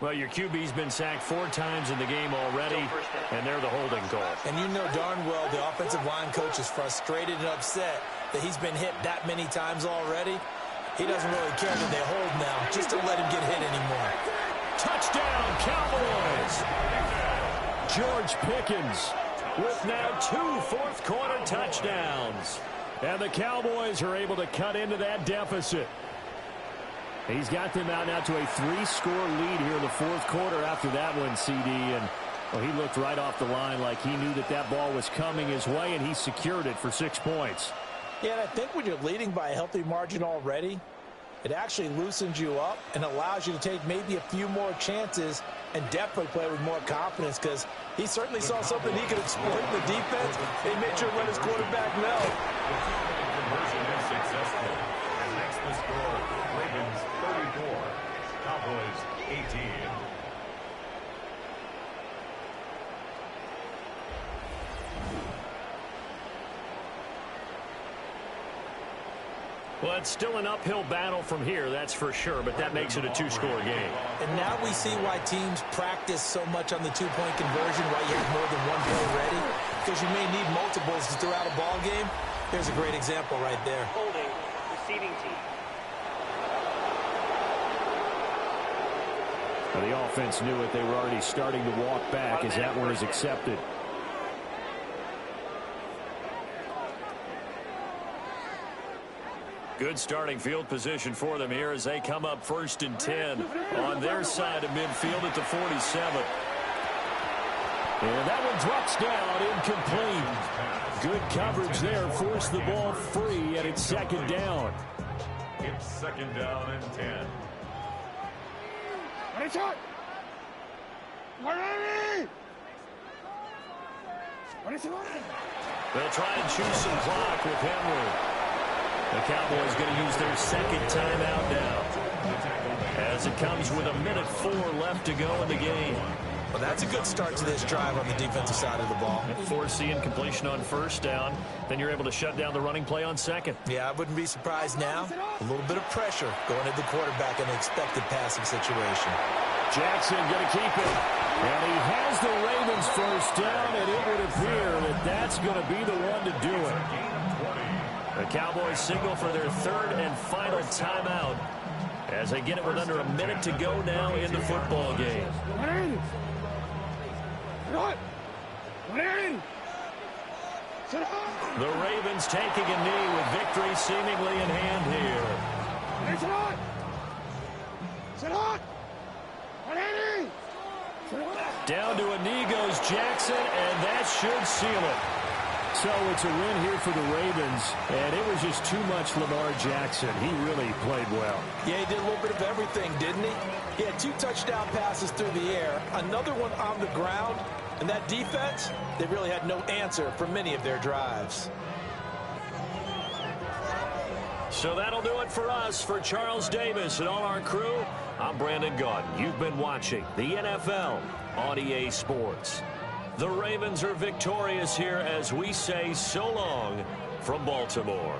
Well, your QB's been sacked 4 times in the game already, and they're the holding call. And you know darn well the offensive line coach is frustrated and upset that he's been hit that many times already. He doesn't really care that they hold now, just to let him get hit anymore. Touchdown, Cowboys! George Pickens with now 2 fourth-quarter touchdowns. And the Cowboys are able to cut into that deficit. He's got them out now to a 3-score lead here in the 4th quarter after that one, CD. And well, he looked right off the line like he knew that that ball was coming his way, and he secured it for 6 points. Yeah, and I think when you're leading by a healthy margin already, it actually loosens you up and allows you to take maybe a few more chances and definitely play with more confidence, because he certainly saw something he could exploit in the defense. He made sure to let his quarterback know. The conversion is successful. And makes the score Ravens 34, Cowboys 18. Well, it's still an uphill battle from here, that's for sure, but that makes it a 2-score game. And now we see why teams practice so much on the 2-point conversion, why you have more than one play ready, because you may need multiples throughout a ball game. Here's a great example right there. Holding, receiving team. Now, the offense knew it. They were already starting to walk back as that one is accepted. Good starting field position for them here as they come up 1st and 10 on their side of midfield at the 47. And that one drops down, incomplete. Good coverage there, forced the ball free, and it's 2nd down. It's 2nd down and 10. Ready, shot! Ready! Ready, shot! They'll try and choose some clock with Henry. The Cowboys going to use their 2nd timeout now, as it comes with 1:04 left to go in the game. Well, that's a good start to this drive on the defensive side of the ball. Forcing completion on first down. Then you're able to shut down the running play on second. Yeah, I wouldn't be surprised now. A little bit of pressure going at the quarterback in an expected passing situation. Jackson going to keep it. And he has the Ravens first down, and it would appear that that's going to be the one to do it. The Cowboys signal for their third and final timeout as they get it with under a minute to go now in the football game. The Ravens taking a knee with victory seemingly in hand here. Down to a knee goes Jackson, and that should seal it. So it's a win here for the Ravens, and it was just too much Lamar Jackson. He really played well. Yeah, he did a little bit of everything, didn't he? He had 2 touchdown passes through the air, another one on the ground, and that defense, they really had no answer for many of their drives. So that'll do it for us. For Charles Davis and all our crew, I'm Brandon Gaudin. You've been watching the NFL on EA Sports. The Ravens are victorious here as we say so long from Baltimore.